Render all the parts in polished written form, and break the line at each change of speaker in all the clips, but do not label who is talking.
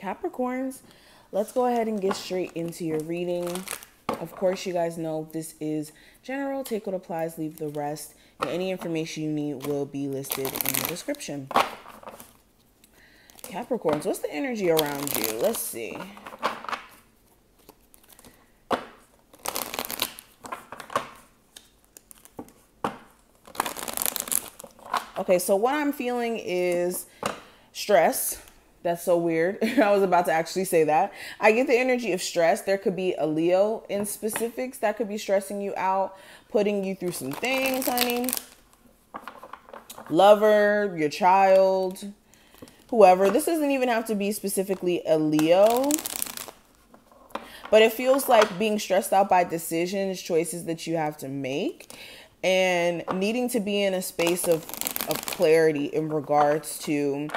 Capricorns, let's go ahead and get straight into your reading. Of course, you guys know this is general. Take what applies, leave the rest. And any information you need will be listed in the description. Capricorns, what's the energy around you? Let's see. Okay, so what I'm feeling is stress. That's so weird. I was about to actually say that. I get the energy of stress. There could be a Leo in specifics that could be stressing you out, putting you through some things, honey. Lover, your child, whoever. This doesn't even have to be specifically a Leo. But it feels like being stressed out by decisions, choices that you have to make, and needing to be in a space of clarity in regards to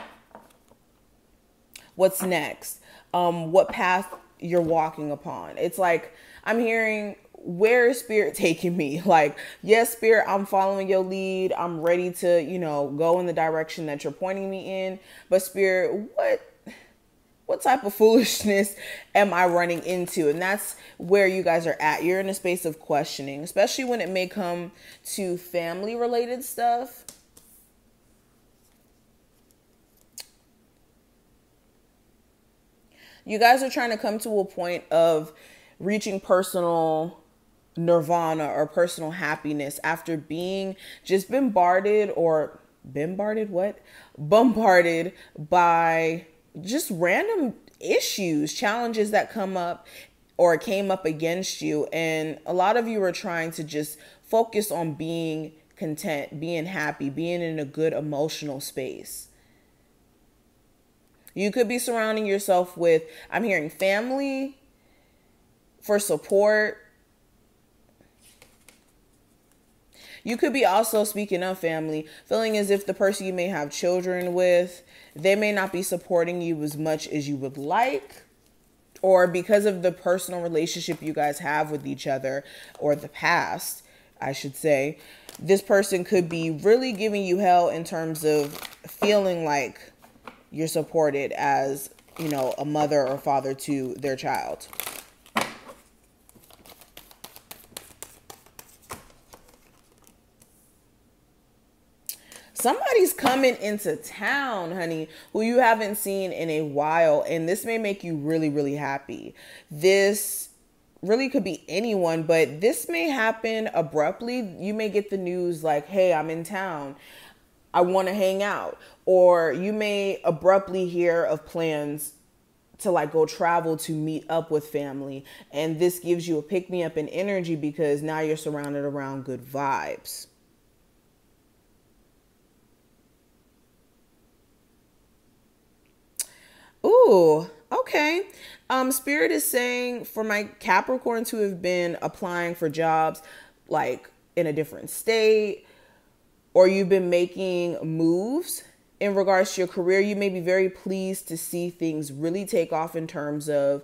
what's next, what path you're walking upon. It's like I'm hearing, where is spirit taking me? Like, yes, spirit, I'm following your lead. I'm ready to, go in the direction that you're pointing me in. But spirit, what type of foolishness am I running into? And that's where you guys are at. You're in a space of questioning, especially when it may come to family related stuff. You guys are trying to come to a point of reaching personal nirvana or personal happiness after being just bombarded by just random issues, challenges that come up or came up against you. And a lot of you are trying to just focus on being content, being happy, being in a good emotional space. You could be surrounding yourself with, I'm hearing family for support. You could be also, speaking of family, feeling as if the person you may have children with, they may not be supporting you as much as you would like, or because of the personal relationship you guys have with each other, or the past, I should say, this person could be really giving you hell in terms of feeling like you're supported as, a mother or father to their child. Somebody's coming into town, honey, who you haven't seen in a while. And this may make you really, really happy. This really could be anyone, but this may happen abruptly. You may get the news like, hey, I'm in town. I want to hang out. Or you may abruptly hear of plans to go travel to meet up with family. And this gives you a pick-me-up in energy because now you're surrounded around good vibes. Ooh, okay. Spirit is saying for my Capricorns who have been applying for jobs in a different state, or you've been making moves in regards to your career, you may be very pleased to see things really take off in terms of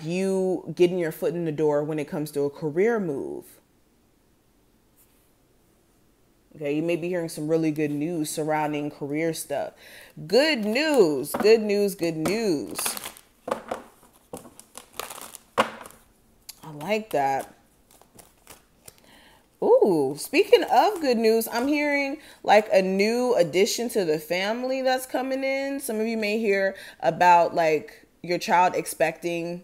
you getting your foot in the door when it comes to a career move. Okay, you may be hearing some really good news surrounding career stuff. Good news, good news, good news. I like that. Ooh, speaking of good news, I'm hearing a new addition to the family that's coming in. Some of you may hear about your child expecting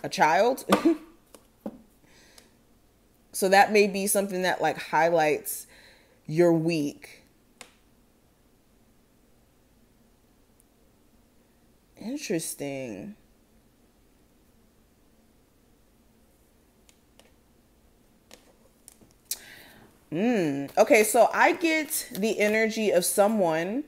a child. So that may be something that highlights your week. Interesting. Okay, so I get the energy of someone.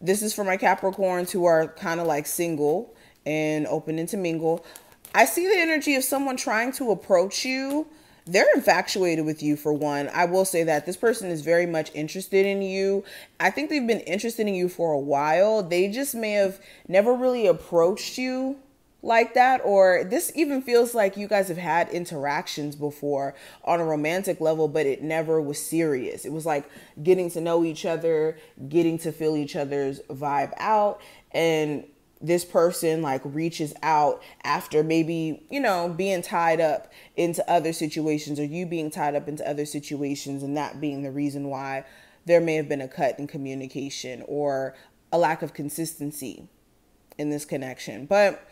This is for my Capricorns who are kind of single and open to mingle. I see the energy of someone trying to approach you. They're infatuated with you, for one. I will say that this person is very much interested in you. I think they've been interested in you for a while. They just may have never really approached you like that, or this even feels like you guys have had interactions before on a romantic level, but it never was serious. It was getting to know each other, getting to feel each other's vibe out, and this person like reaches out after maybe, you know, being tied up into other situations, or you being tied up into other situations, and that being the reason why there may have been a cut in communication or a lack of consistency in this connection. But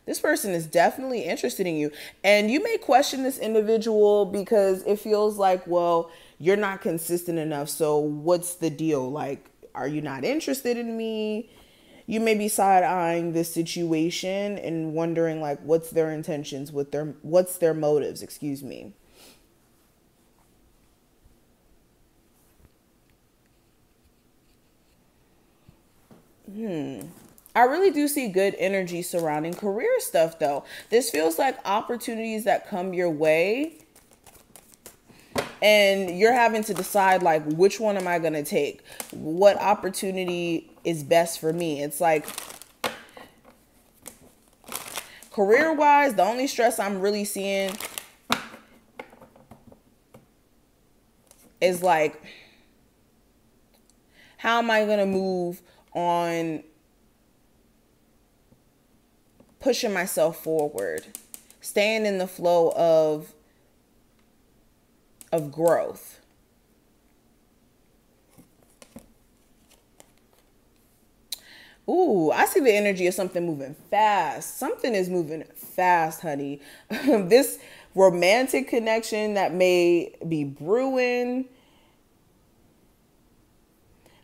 this person is definitely interested in you. And you may question this individual because it feels like, well, you're not consistent enough. So what's the deal? Like, are you not interested in me? You may be side-eyeing this situation and wondering like, what's their intentions, what's their motives, excuse me. I really do see good energy surrounding career stuff though. This feels like opportunities that come your way and you're having to decide like, which one am I going to take? What opportunity is best for me? It's like career wise, the only stress I'm really seeing is like, how am I going to move on pushing myself forward, staying in the flow of growth. Ooh, I see the energy of something moving fast. Something is moving fast, honey. This romantic connection that may be brewing.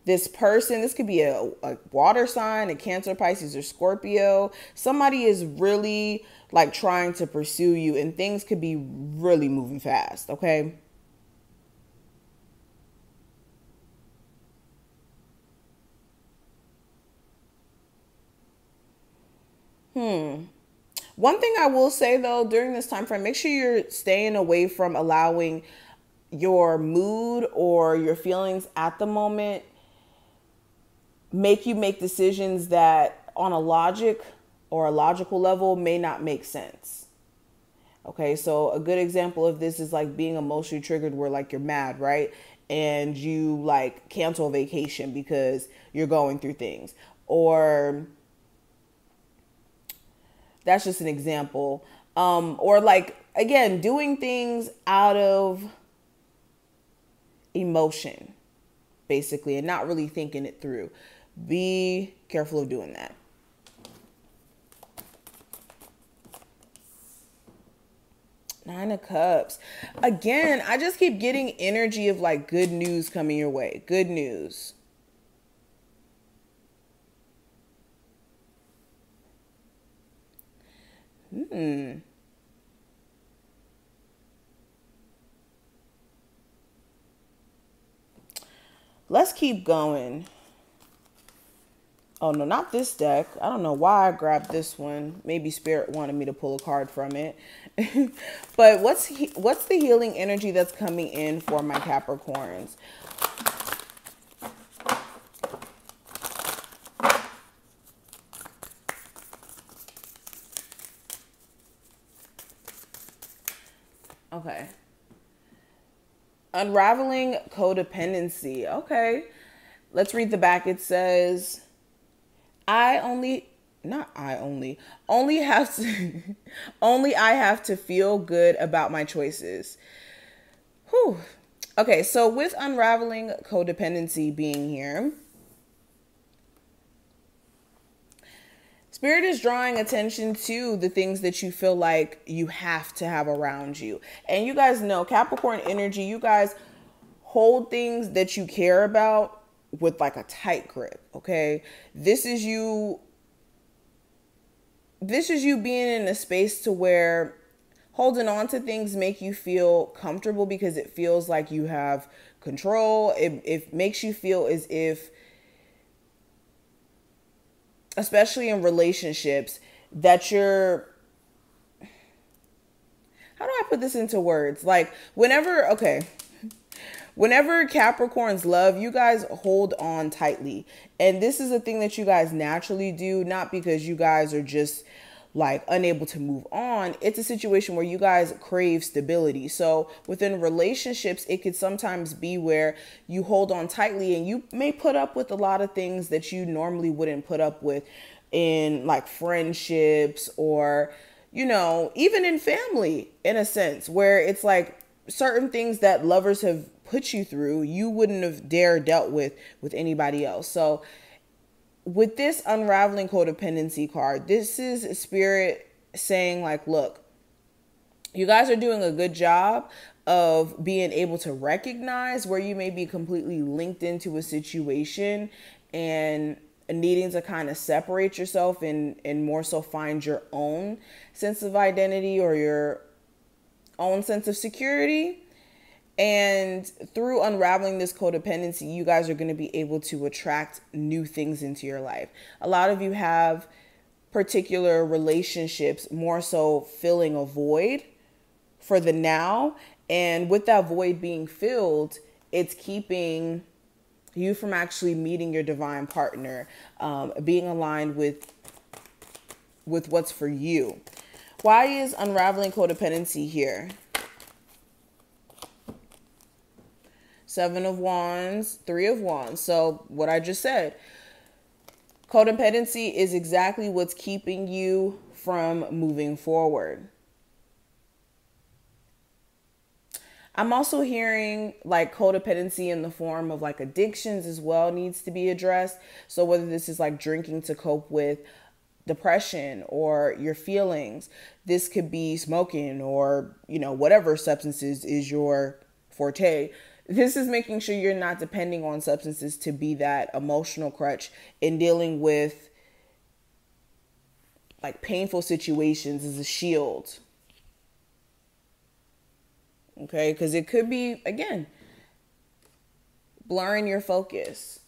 This person, this could be a water sign, a Cancer, Pisces, or Scorpio. Somebody is really like trying to pursue you and things could be really moving fast, okay? One thing I will say though, during this time frame, make sure you're staying away from allowing your mood or your feelings at the moment make you make decisions that on a logic or a logical level may not make sense. Okay, so a good example of this is like being emotionally triggered where like you're mad, right? And you like cancel a vacation because you're going through things. Or that's just an example. Or like, again, doing things out of emotion, basically, and not really thinking it through. Be careful of doing that. Nine of Cups. Again, I just keep getting energy of like good news coming your way. Good news. Let's keep going. Oh no, not this deck. I don't know why I grabbed this one. Maybe Spirit wanted me to pull a card from it. But what's the healing energy that's coming in for my Capricorns? Okay. Unraveling codependency. Okay. Let's read the back. It says, only have to, only I have to feel good about my choices. Whew. Okay, so with unraveling codependency being here, Spirit is drawing attention to the things that you feel like you have to have around you. And you guys know, Capricorn energy, you guys hold things that you care about with like a tight grip, okay? This is you being in a space to where holding on to things make you feel comfortable because it feels like you have control. It makes you feel as if, especially in relationships, that you're, how do I put this into words? Like whenever Capricorns love, you guys hold on tightly. And this is a thing that you guys naturally do, not because you guys are just like unable to move on. It's a situation where you guys crave stability. So within relationships, it could sometimes be where you hold on tightly and you may put up with a lot of things that you normally wouldn't put up with in like friendships or, you know, even in family, in a sense, where it's like certain things that lovers have put you through, you wouldn't have dared dealt with anybody else. So with this unraveling codependency card, this is spirit saying like, look, you guys are doing a good job of being able to recognize where you may be completely linked into a situation and needing to kind of separate yourself and more so find your own sense of identity or your own sense of security. And through unraveling this codependency, you guys are going to be able to attract new things into your life. A lot of you have particular relationships more so filling a void for the now. And with that void being filled, it's keeping you from actually meeting your divine partner, being aligned with what's for you. Why is unraveling codependency here? 7 of Wands, 3 of Wands. So what I just said, codependency is exactly what's keeping you from moving forward. I'm also hearing like codependency in the form of like addictions as well needs to be addressed. So whether this is like drinking to cope with depression or your feelings, this could be smoking or, you know, whatever substances is your forte. This is making sure you're not depending on substances to be that emotional crutch in dealing with like painful situations as a shield. Okay, because it could be, again, blurring your focus.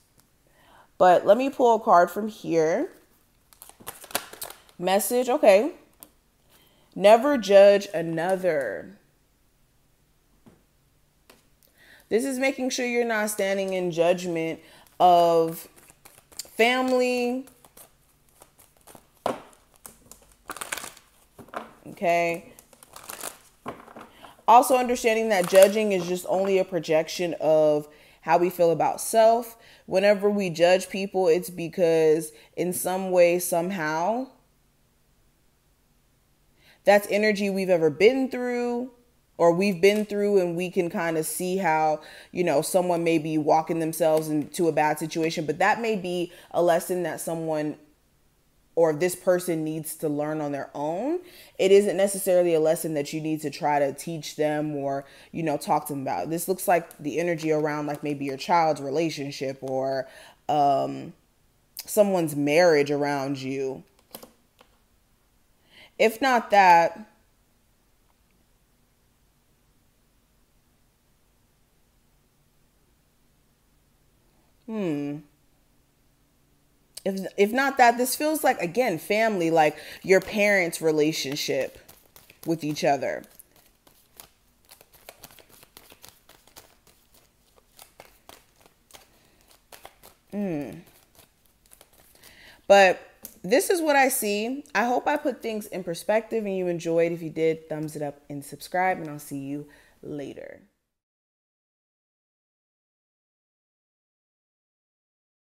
But let me pull a card from here. Message, okay. Never judge another. This is making sure you're not standing in judgment of family. Okay. Also understanding that judging is just only a projection of how we feel about self. Whenever we judge people, it's because in some way, somehow, that's energy we've ever been through or we've been through, and we can kind of see how, you know, someone may be walking themselves into a bad situation, but that may be a lesson that someone or this person needs to learn on their own. It isn't necessarily a lesson that you need to try to teach them or, you know, talk to them about. This looks like the energy around like maybe your child's relationship or someone's marriage around you. If not that, If not that, this feels like, again, family, like your parents' relationship with each other. But this is what I see. I hope I put things in perspective and you enjoyed. If you did, thumbs it up and subscribe, and I'll see you later.